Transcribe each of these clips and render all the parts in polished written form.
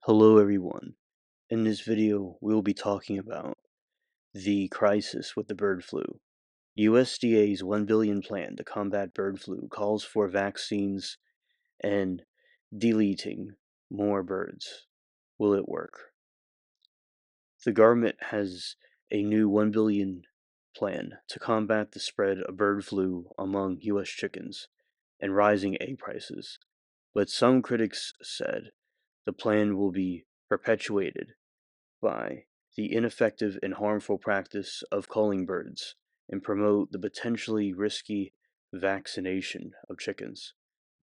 Hello everyone. In this video, we will be talking about the crisis with the bird flu. USDA's 1 billion plan to combat bird flu calls for vaccines and deleting more birds. Will it work? The government has a new 1 billion plan to combat the spread of bird flu among US chickens and rising egg prices, but some critics said the plan will be perpetuated by the ineffective and harmful practice of culling birds and promote the potentially risky vaccination of chickens.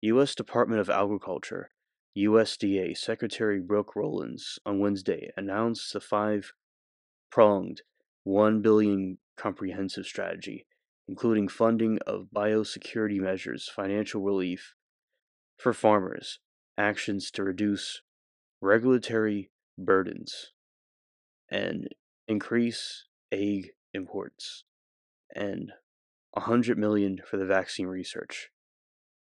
U.S. Department of Agriculture USDA Secretary Brooke Rollins on Wednesday announced the five-pronged $1 billion comprehensive strategy, including funding of biosecurity measures, financial relief for farmers, actions to reduce regulatory burdens, and increase egg imports, and $100 million for the vaccine research.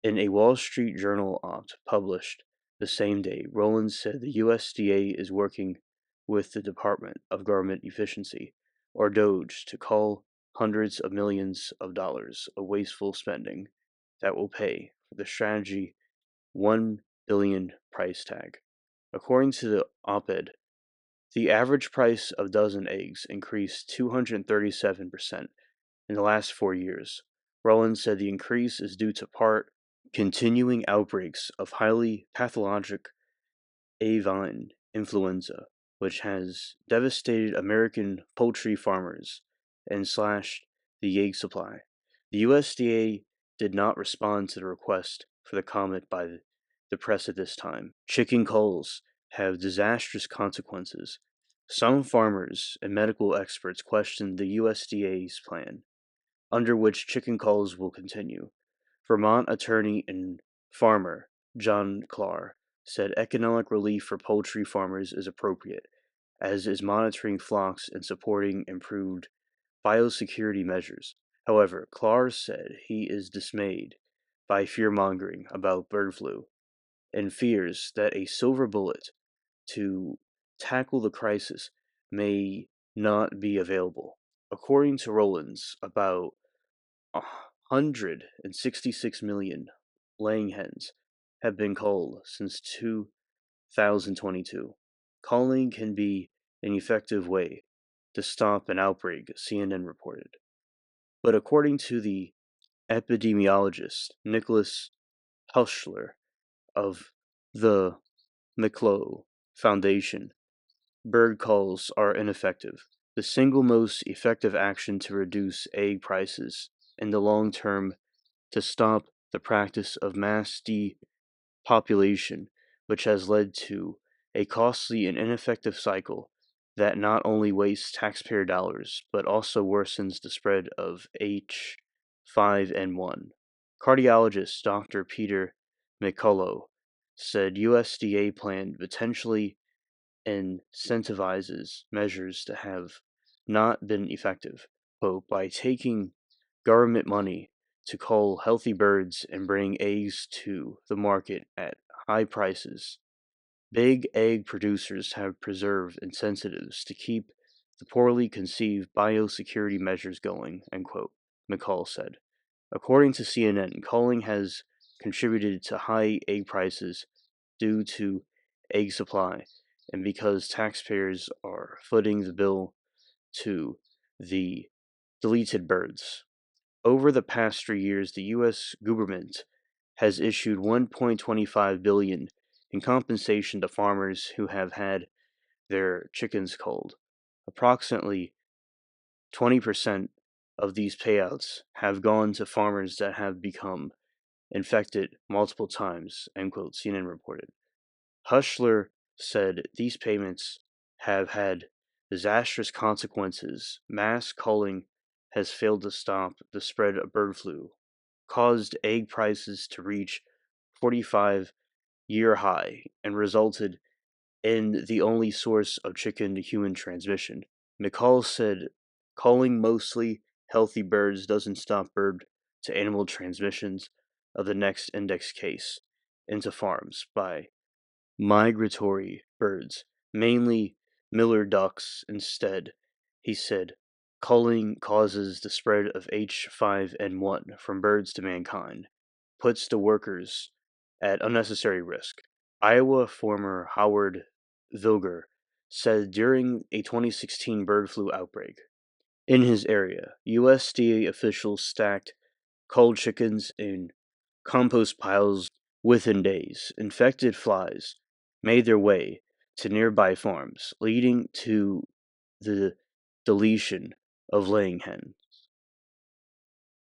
In a Wall Street Journal op published the same day, Rollins said the USDA is working with the Department of Government Efficiency, or DOGE, to cull hundreds of millions of dollars of wasteful spending that will pay for the strategy $1 billion price tag. According to the op-ed, the average price of dozen eggs increased 237% in the last 4 years. Rollins said the increase is due to part continuing outbreaks of highly pathologic avian influenza, which has devastated American poultry farmers and slashed the egg supply. The USDA did not respond to the request for the comment by the press at this time. Chicken culls have disastrous consequences. Some farmers and medical experts questioned the USDA's plan, under which chicken culls will continue. Vermont attorney and farmer John Clark said economic relief for poultry farmers is appropriate, as is monitoring flocks and supporting improved biosecurity measures. However, Clark said he is dismayed by fear-mongering about bird flu and fears that a silver bullet to tackle the crisis may not be available. According to Rollins, about 166 million laying hens have been culled since 2022. Culling can be an effective way to stop an outbreak, CNN reported. But according to the epidemiologist Nicholas Hushler of the McClough Foundation, bird culls are ineffective. The single most effective action to reduce egg prices in the long term to stop the practice of mass depopulation, which has led to a costly and ineffective cycle that not only wastes taxpayer dollars but also worsens the spread of H5N1. Cardiologist Dr. Peter McCullough said USDA plan potentially incentivizes measures that have not been effective, quote, by taking government money to cull healthy birds and bring eggs to the market at high prices. Big egg producers have preserved incentives to keep the poorly conceived biosecurity measures going, end quote, McCall said. According to CNN, culling has contributed to high egg prices due to egg supply and because taxpayers are footing the bill to the deleted birds. Over the past 3 years, the U.S. government has issued $1.25 billion in compensation to farmers who have had their chickens culled. Approximately 20% of these payouts have gone to farmers that have become infected multiple times, end quote, CNN reported. Hushler said these payments have had disastrous consequences. Mass culling has failed to stop the spread of bird flu, caused egg prices to reach 45-year high, and resulted in the only source of chicken to human transmission. McCall said culling mostly healthy birds doesn't stop bird to animal transmissions of the next index case into farms by migratory birds, mainly miller ducks, instead. He said, culling causes the spread of H5N1 from birds to mankind, puts the workers at unnecessary risk. Iowa farmer Howard Vilger said during a 2016 bird flu outbreak. In his area, USDA officials stacked culled chickens in compost piles within days. Infected flies made their way to nearby farms, leading to the deletion of laying hens.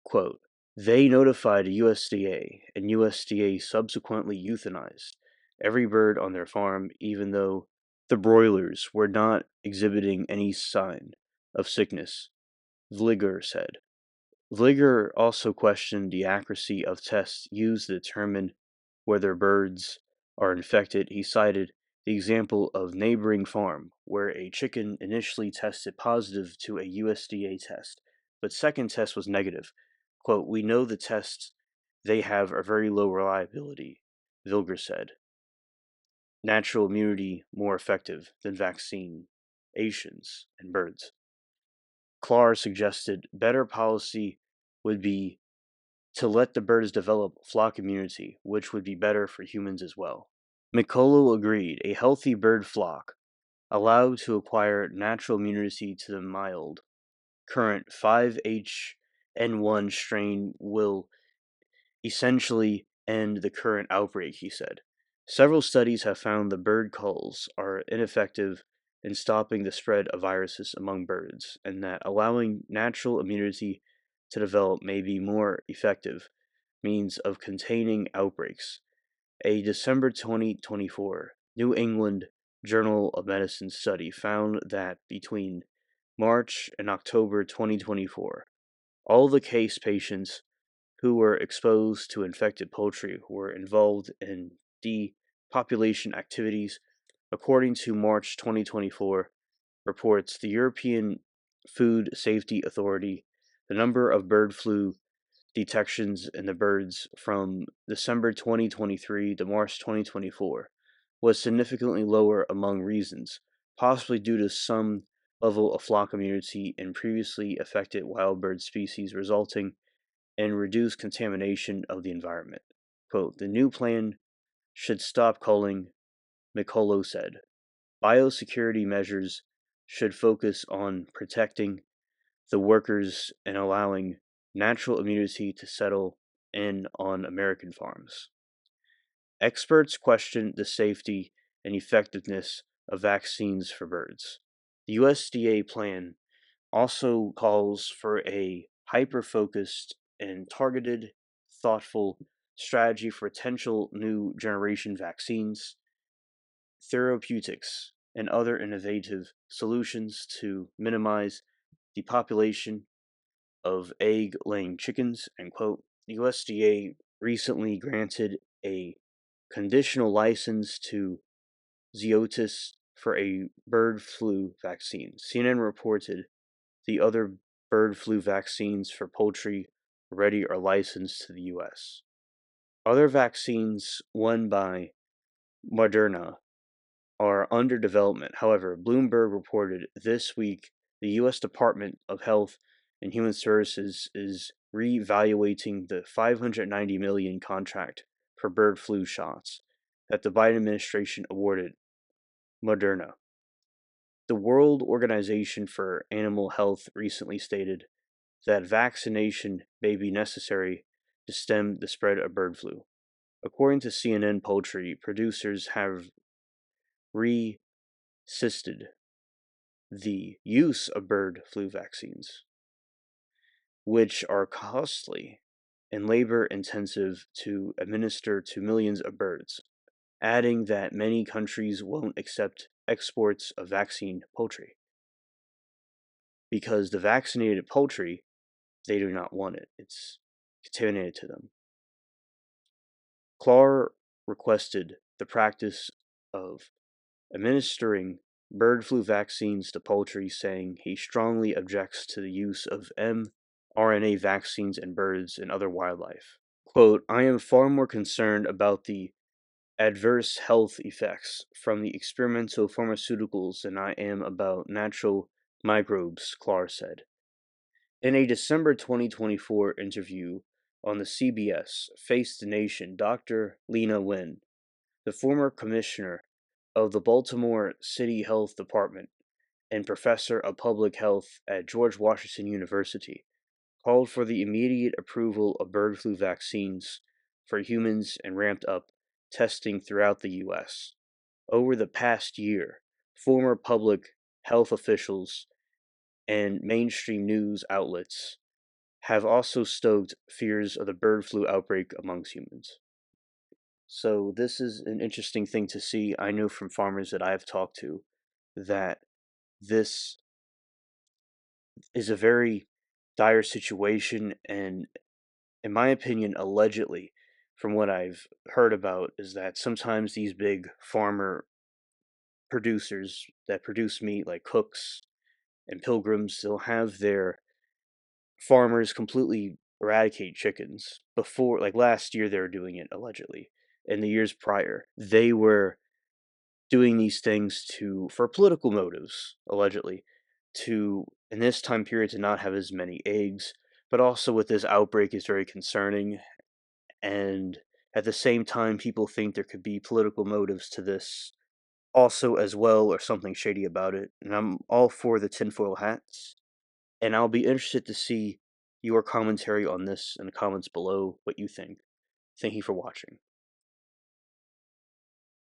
Quote, they notified USDA, and USDA subsequently euthanized every bird on their farm, even though the broilers were not exhibiting any sign of sickness, Vliger said. Vliger also questioned the accuracy of tests used to determine whether birds are infected. He cited the example of neighboring farm where a chicken initially tested positive to a USDA test, but second test was negative. Quote, we know the tests they have are very low reliability, Vilger said. Natural immunity more effective than vaccinations in birds. Clark suggested better policy would be to let the birds develop flock immunity, which would be better for humans as well. Mikolo agreed a healthy bird flock, allowed to acquire natural immunity to the mild, current 5H1N1 strain, will essentially end the current outbreak, he said. Several studies have found the bird culls are ineffective in stopping the spread of viruses among birds, and that allowing natural immunity to develop may be more effective means of containing outbreaks. A December 2024 New England Journal of Medicine study found that between March and October 2024, all the case patients who were exposed to infected poultry were involved in depopulation activities. According to March 2024 reports, the European Food Safety Authority, the number of bird flu detections in the birds from December 2023 to March 2024 was significantly lower among reasons, possibly due to some level of flock immunity in previously affected wild bird species, resulting and reduce contamination of the environment. Quote, the new plan should stop culling, Mikolo said. Biosecurity measures should focus on protecting the workers and allowing natural immunity to settle in on American farms. Experts question the safety and effectiveness of vaccines for birds. The USDA plan also calls for a hyper focused and targeted, thoughtful strategy for potential new generation vaccines, therapeutics, and other innovative solutions to minimize the population of egg laying chickens. End quote. The USDA recently granted a conditional license to Zootis for a bird flu vaccine. CNN reported the other bird flu vaccines for poultry already are licensed to the U.S. Other vaccines, one by Moderna, are under development. However, Bloomberg reported this week the U.S. Department of Health and Human Services is reevaluating the $590 million contract for bird flu shots that the Biden administration awarded Moderna. The World Organization for Animal Health recently stated that vaccination may be necessary to stem the spread of bird flu. According to CNN, poultry producers have resisted the use of bird flu vaccines, which are costly and labor intensive to administer to millions of birds, adding that many countries won't accept exports of vaccine poultry because the vaccinated poultry, they do not want it. It's contaminated to them. Clark requested the practice of administering bird flu vaccines to poultry, saying he strongly objects to the use of mRNA vaccines in birds and other wildlife. Quote, I am far more concerned about the adverse health effects from the experimental pharmaceuticals than I am about natural microbes, Clark said. In a December 2024 interview on the CBS Face the Nation, Dr. Lena Wen, the former commissioner of the Baltimore City Health Department and professor of public health at George Washington University, called for the immediate approval of bird flu vaccines for humans and ramped up testing throughout the U.S. Over the past year, former public health officials and mainstream news outlets have also stoked fears of the bird flu outbreak amongst humans. So, this is an interesting thing to see. I know from farmers that I've talked to that this is a very dire situation, and in my opinion, allegedly, from what I've heard about, is that sometimes these big farmer producers that produce meat, like Cooks and Pilgrims, they'll have their farmers completely eradicate chickens. Before, like last year, they were doing it allegedly. In the years prior, they were doing these things to for political motives, allegedly, to in this time period to not have as many eggs. But also with this outbreak is very concerning, and at the same time, people think there could be political motives to this also as well, or something shady about it. And I'm all for the tinfoil hats, and I'll be interested to see your commentary on this in the comments below, what you think. Thank you for watching.